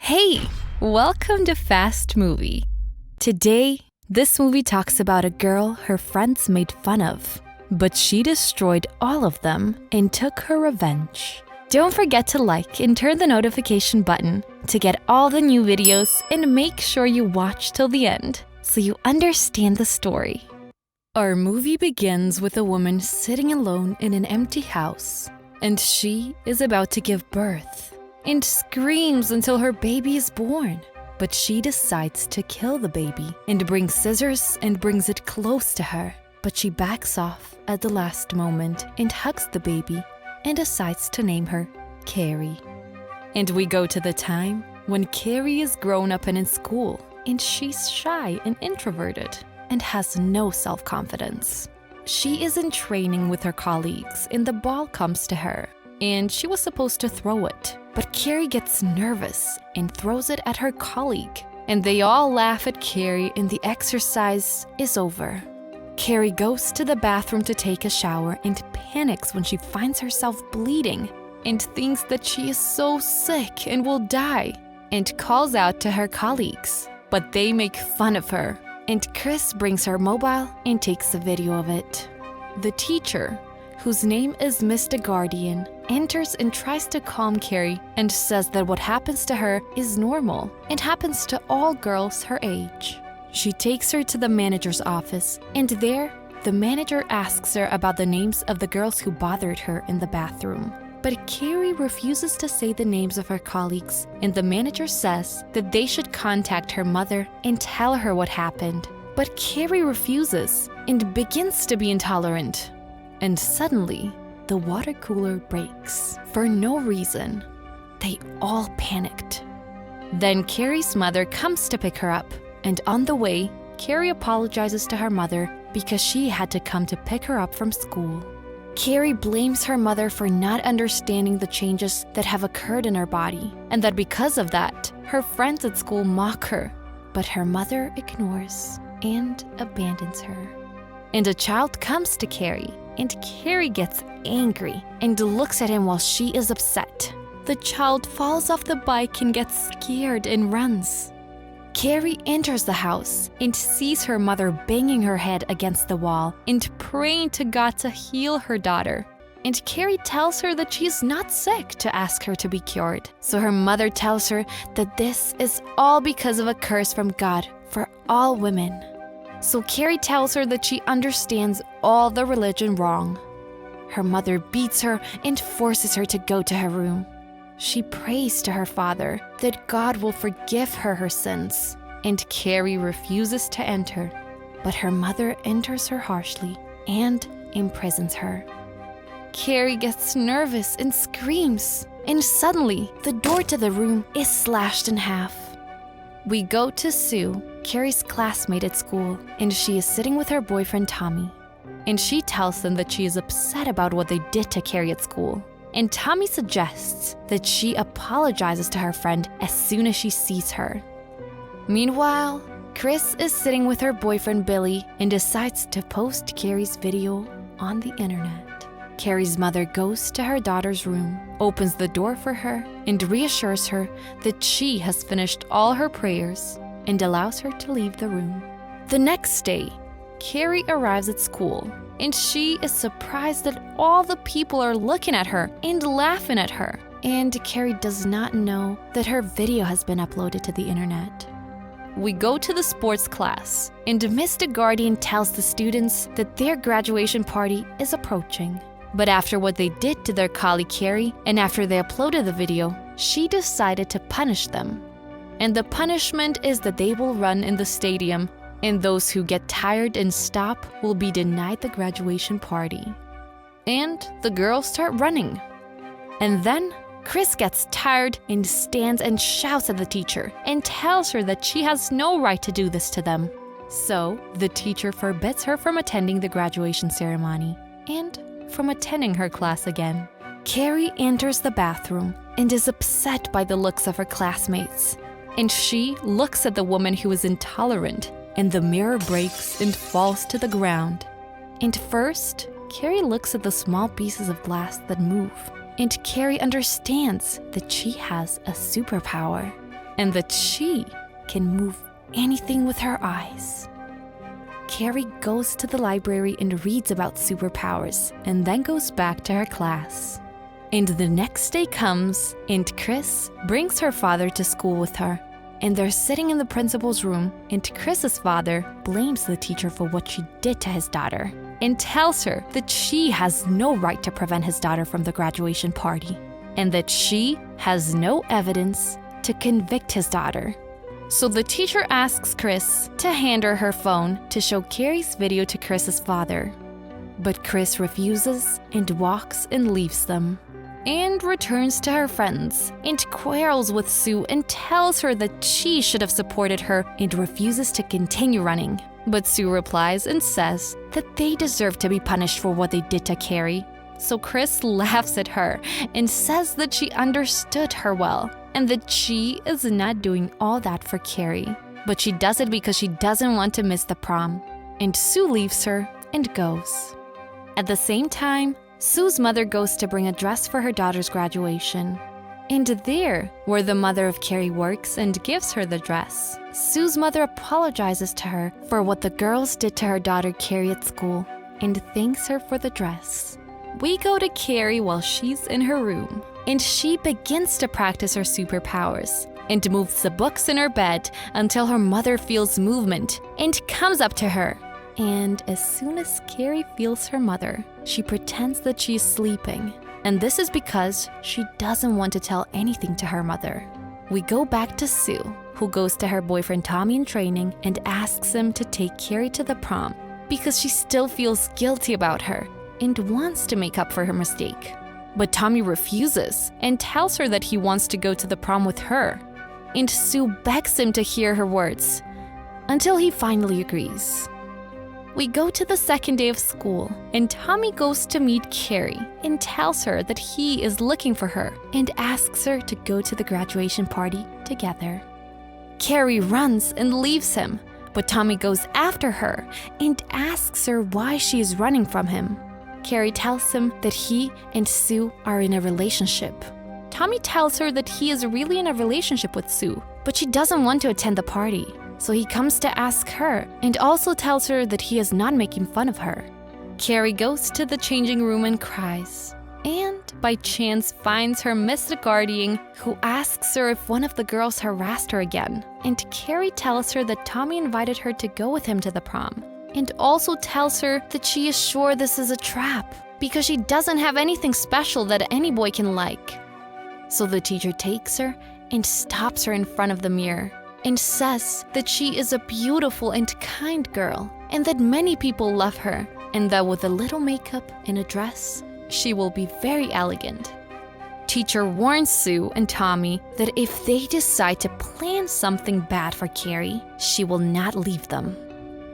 Hey, welcome to Fast Movie. Today, this movie talks about a girl her friends made fun of, but she destroyed all of them and took her revenge. Don't forget to like and turn the notification button to get all the new videos, and make sure you watch till the end so you understand the story. Our movie begins with a woman sitting alone in an empty house, and she is about to give birth and screams until her baby is born. But she decides to kill the baby and brings scissors and brings it close to her. But she backs off at the last moment and hugs the baby and decides to name her Carrie. And we go to the time when Carrie is grown up and in school, and she's shy and introverted and has no self-confidence. She is in training with her colleagues and the ball comes to her, and she was supposed to throw it. But Carrie gets nervous and throws it at her colleague, and they all laugh at Carrie and the exercise is over. Carrie goes to the bathroom to take a shower and panics when she finds herself bleeding and thinks that she is so sick and will die, and calls out to her colleagues. But they make fun of her, and Chris brings her mobile and takes a video of it. The teacher, whose name is Mr. Guardian, enters and tries to calm Carrie and says that what happens to her is normal and happens to all girls her age. She takes her to the manager's office, and there, the manager asks her about the names of the girls who bothered her in the bathroom. But Carrie refuses to say the names of her colleagues, and the manager says that they should contact her mother and tell her what happened. But Carrie refuses and begins to be intolerant. And suddenly, the water cooler breaks for no reason. They all panicked. Then Carrie's mother comes to pick her up, and on the way, Carrie apologizes to her mother because she had to come to pick her up from school. Carrie blames her mother for not understanding the changes that have occurred in her body, and that because of that, her friends at school mock her. But her mother ignores and abandons her. And a child comes to Carrie, and Carrie gets angry and looks at him while she is upset. The child falls off the bike and gets scared and runs. Carrie enters the house and sees her mother banging her head against the wall and praying to God to heal her daughter. And Carrie tells her that she is not sick to ask her to be cured. So her mother tells her that this is all because of a curse from God for all women. So Carrie tells her that she understands all the religion wrong. Her mother beats her and forces her to go to her room. She prays to her father that God will forgive her sins, and Carrie refuses to enter, but her mother enters her harshly and imprisons her. Carrie gets nervous and screams, and suddenly the door to the room is slashed in half. We go to Sue, Carrie's classmate at school, and she is sitting with her boyfriend Tommy. And she tells them that she is upset about what they did to Carrie at school. And Tommy suggests that she apologizes to her friend as soon as she sees her. Meanwhile, Chris is sitting with her boyfriend Billy and decides to post Carrie's video on the internet. Carrie's mother goes to her daughter's room, opens the door for her, and reassures her that she has finished all her prayers and allows her to leave the room. The next day, Carrie arrives at school, and she is surprised that all the people are looking at her and laughing at her. And Carrie does not know that her video has been uploaded to the internet. We go to the sports class, and Mr. Guardian tells the students that their graduation party is approaching. But after what they did to their colleague Carrie, and after they uploaded the video, she decided to punish them. And the punishment is that they will run in the stadium, and those who get tired and stop will be denied the graduation party. And the girls start running. And then Chris gets tired and stands and shouts at the teacher and tells her that she has no right to do this to them. So the teacher forbids her from attending the graduation ceremony and from attending her class again. Carrie enters the bathroom and is upset by the looks of her classmates. And she looks at the woman who is intolerant, and the mirror breaks and falls to the ground. And first, Carrie looks at the small pieces of glass that move, and Carrie understands that she has a superpower. and that she can move anything with her eyes. Carrie goes to the library and reads about superpowers and then goes back to her class. And the next day comes, and Chris brings her father to school with her. And they're sitting in the principal's room, and Chris's father blames the teacher for what she did to his daughter and tells her that she has no right to prevent his daughter from the graduation party and that she has no evidence to convict his daughter. So the teacher asks Chris to hand her phone to show Carrie's video to Chris's father. But Chris refuses and walks and leaves them and returns to her friends and quarrels with Sue and tells her that she should have supported her and refuses to continue running. But Sue replies and says that they deserve to be punished for what they did to Carrie. So Chris laughs at her and says that she understood her well and that she is not doing all that for Carrie, but she does it because she doesn't want to miss the prom. And Sue leaves her and goes. At the same time, Sue's mother goes to bring a dress for her daughter's graduation. And there, where the mother of Carrie works and gives her the dress, Sue's mother apologizes to her for what the girls did to her daughter Carrie at school and thanks her for the dress. We go to Carrie while she's in her room, and she begins to practice her superpowers and moves the books in her bed until her mother feels movement and comes up to her. And as soon as Carrie feels her mother, she pretends that she's sleeping. And this is because she doesn't want to tell anything to her mother. We go back to Sue, who goes to her boyfriend Tommy in training and asks him to take Carrie to the prom because she still feels guilty about her and wants to make up for her mistake. But Tommy refuses and tells her that he wants to go to the prom with her. And Sue begs him to hear her words until he finally agrees. We go to the second day of school, and Tommy goes to meet Carrie and tells her that he is looking for her and asks her to go to the graduation party together. Carrie runs and leaves him, but Tommy goes after her and asks her why she is running from him. Carrie tells him that he and Sue are in a relationship. Tommy tells her that he is really in a relationship with Sue, but she doesn't want to attend the party. So he comes to ask her and also tells her that he is not making fun of her. Carrie goes to the changing room and cries, and by chance finds her Miss Guardian, who asks her if one of the girls harassed her again. And Carrie tells her that Tommy invited her to go with him to the prom, and also tells her that she is sure this is a trap because she doesn't have anything special that any boy can like. So the teacher takes her and stops her in front of the mirror and says that she is a beautiful and kind girl and that many people love her and that with a little makeup and a dress, she will be very elegant. Teacher warns Sue and Tommy that if they decide to plan something bad for Carrie, she will not leave them.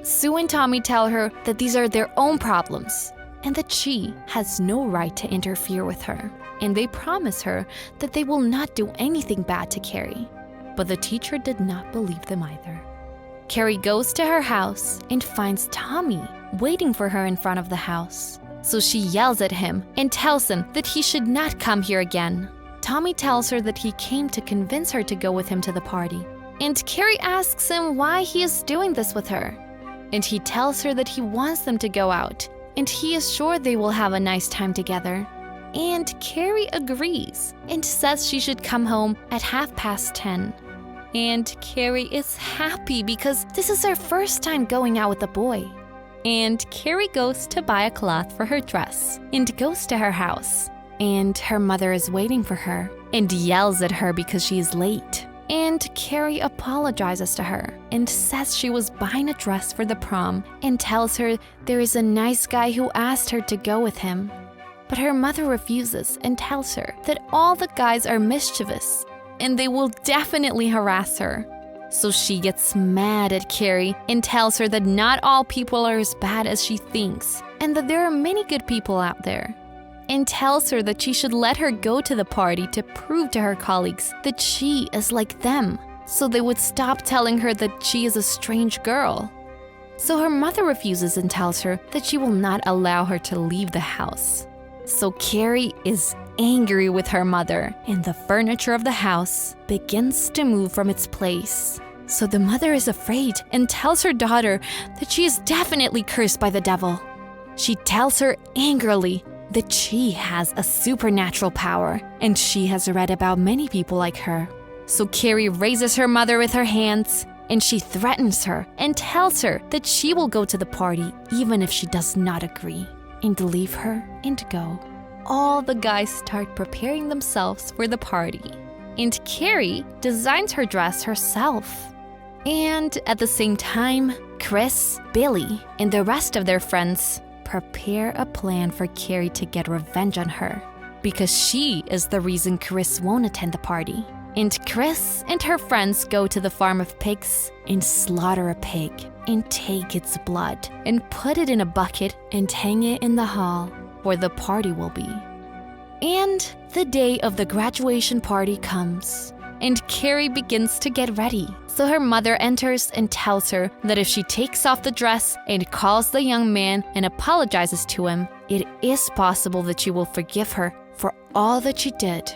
Sue and Tommy tell her that these are their own problems and that she has no right to interfere with her, and they promise her that they will not do anything bad to Carrie. But the teacher did not believe them either. Carrie goes to her house and finds Tommy waiting for her in front of the house. So she yells at him and tells him that he should not come here again. Tommy tells her that he came to convince her to go with him to the party. And Carrie asks him why he is doing this with her. And he tells her that he wants them to go out, and he is sure they will have a nice time together. And Carrie agrees and says she should come home at 10:30. And Carrie is happy because this is her first time going out with a boy. And Carrie goes to buy a cloth for her dress and goes to her house. And her mother is waiting for her and yells at her because she is late. And Carrie apologizes to her and says she was buying a dress for the prom and tells her there is a nice guy who asked her to go with him. But her mother refuses and tells her that all the guys are mischievous and they will definitely harass her. So she gets mad at Carrie and tells her that not all people are as bad as she thinks and that there are many good people out there. And tells her that she should let her go to the party to prove to her colleagues that she is like them, so they would stop telling her that she is a strange girl. So her mother refuses and tells her that she will not allow her to leave the house. So Carrie is angry with her mother, and the furniture of the house begins to move from its place. So the mother is afraid and tells her daughter that she is definitely cursed by the devil. She tells her angrily that she has a supernatural power, and she has read about many people like her. So Carrie raises her mother with her hands, and she threatens her and tells her that she will go to the party even if she does not agree, and leave her and go. All the guys start preparing themselves for the party, and Carrie designs her dress herself. And at the same time, Chris, Billy, and the rest of their friends prepare a plan for Carrie to get revenge on her, because she is the reason Chris won't attend the party. And Chris and her friends go to the farm of pigs and slaughter a pig and take its blood and put it in a bucket and hang it in the hall where the party will be. And the day of the graduation party comes, and Carrie begins to get ready. So her mother enters and tells her that if she takes off the dress and calls the young man and apologizes to him, it is possible that she will forgive her for all that she did.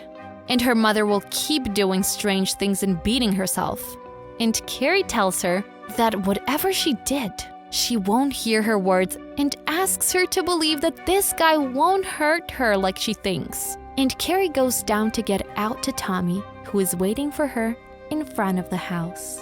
And her mother will keep doing strange things and beating herself. And Carrie tells her that whatever she did, she won't hear her words, and asks her to believe that this guy won't hurt her like she thinks. And Carrie goes down to get out to Tommy, who is waiting for her in front of the house.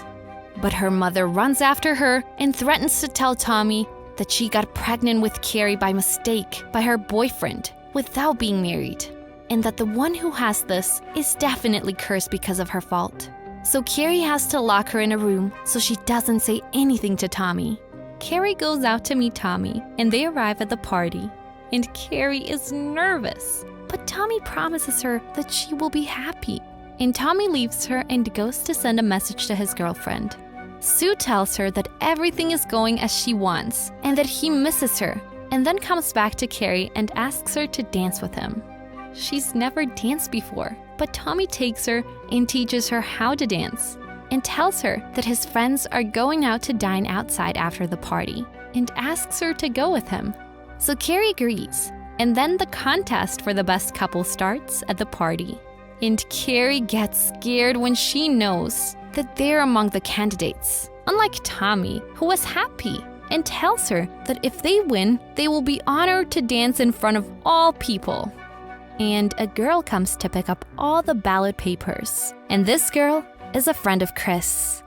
But her mother runs after her and threatens to tell Tommy that she got pregnant with Carrie by mistake by her boyfriend without being married, and that the one who has this is definitely cursed because of her fault. So Carrie has to lock her in a room so she doesn't say anything to Tommy. Carrie goes out to meet Tommy, and they arrive at the party. And Carrie is nervous, but Tommy promises her that she will be happy. And Tommy leaves her and goes to send a message to his girlfriend. Sue tells her that everything is going as she wants and that he misses her, and then comes back to Carrie and asks her to dance with him. She's never danced before, but Tommy takes her and teaches her how to dance, and tells her that his friends are going out to dine outside after the party, and asks her to go with him. So Carrie agrees, and then the contest for the best couple starts at the party. And Carrie gets scared when she knows that they're among the candidates, unlike Tommy, who was happy, and tells her that if they win, they will be honored to dance in front of all people. And a girl comes to pick up all the ballot papers, and this girl is a friend of Chris,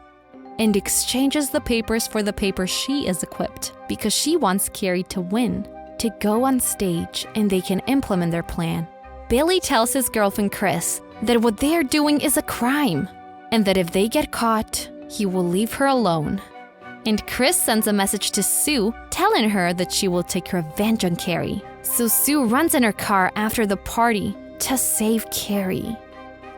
and exchanges the papers for the paper she is equipped, because she wants Carrie to win, to go on stage, and they can implement their plan. Billy tells his girlfriend Chris that what they are doing is a crime, and that if they get caught, he will leave her alone. And Chris sends a message to Sue telling her that she will take revenge on Carrie. So Sue runs in her car after the party to save Carrie.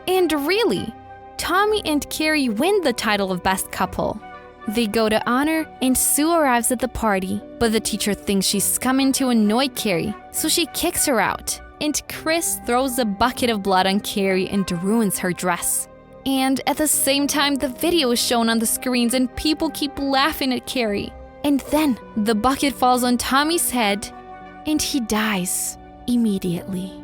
And really, Tommy and Carrie win the title of best couple. They go to honor, and Sue arrives at the party, but the teacher thinks she's coming to annoy Carrie, so she kicks her out. And Chris throws a bucket of blood on Carrie and ruins her dress. And at the same time, the video is shown on the screens and people keep laughing at Carrie. And then the bucket falls on Tommy's head and he dies immediately.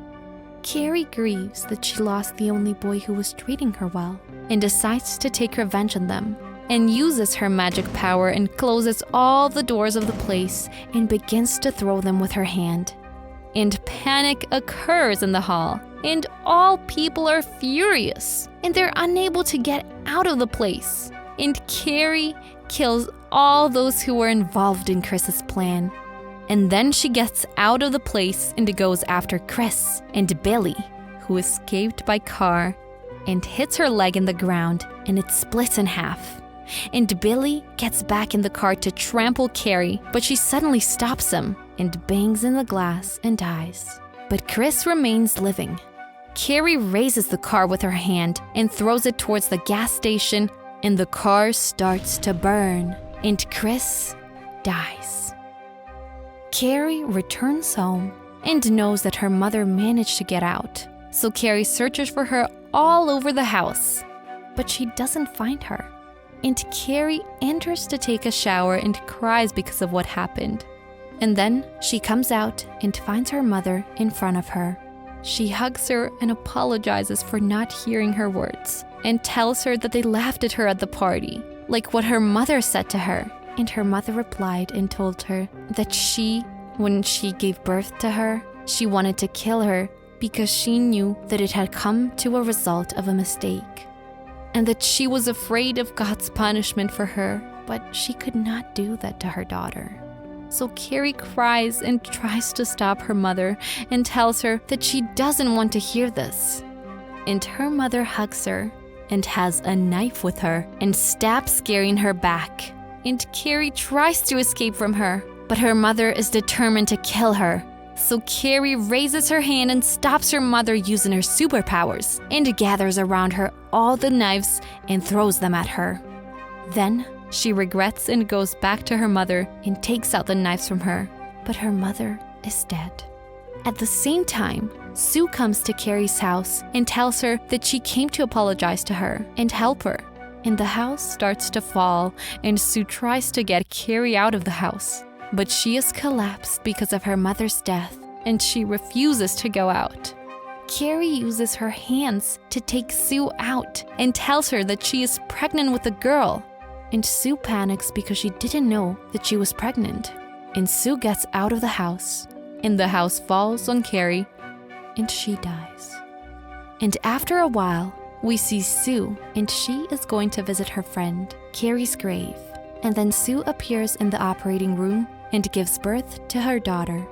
Carrie grieves that she lost the only boy who was treating her well, and decides to take revenge on them, and uses her magic power and closes all the doors of the place and begins to throw them with her hand. And panic occurs in the hall, and all people are furious, and they're unable to get out of the place. And Carrie kills all those who were involved in Chris's plan. And then she gets out of the place and goes after Chris and Billy, who escaped by car, and hits her leg in the ground, and it splits in half. And Billy gets back in the car to trample Carrie, but she suddenly stops him and bangs in the glass and dies. But Chris remains living. Carrie raises the car with her hand and throws it towards the gas station, and the car starts to burn, and Chris dies. Carrie returns home and knows that her mother managed to get out, so Carrie searches for her all over the house, but she doesn't find her. And Carrie enters to take a shower and cries because of what happened. And then she comes out and finds her mother in front of her. She hugs her and apologizes for not hearing her words and tells her that they laughed at her at the party, like what her mother said to her. And her mother replied and told her that when she gave birth to her, she wanted to kill her because she knew that it had come to a result of a mistake, and that she was afraid of God's punishment for her, but she could not do that to her daughter. So Carrie cries and tries to stop her mother and tells her that she doesn't want to hear this. And her mother hugs her and has a knife with her and stabs Carrie in her back. And Carrie tries to escape from her, but her mother is determined to kill her. So Carrie raises her hand and stops her mother using her superpowers and gathers around her all the knives and throws them at her. Then she regrets and goes back to her mother and takes out the knives from her, but her mother is dead. At the same time, Sue comes to Carrie's house and tells her that she came to apologize to her and help her. And the house starts to fall, and Sue tries to get Carrie out of the house. But she is collapsed because of her mother's death, and she refuses to go out. Carrie uses her hands to take Sue out and tells her that she is pregnant with a girl. And Sue panics because she didn't know that she was pregnant. And Sue gets out of the house, and the house falls on Carrie, and she dies. And after a while, we see Sue, and she is going to visit her friend, Carrie's grave. And then Sue appears in the operating room and gives birth to her daughter.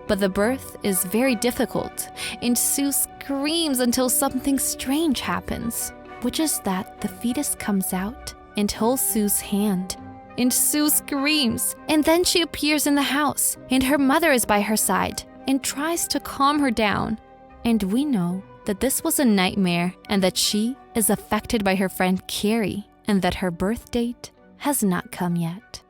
But the birth is very difficult, and Sue screams until something strange happens, which is that the fetus comes out and holds Sue's hand. And Sue screams, and then she appears in the house, and her mother is by her side and tries to calm her down. And we know that this was a nightmare and that she is affected by her friend Carrie, and that her birth date has not come yet.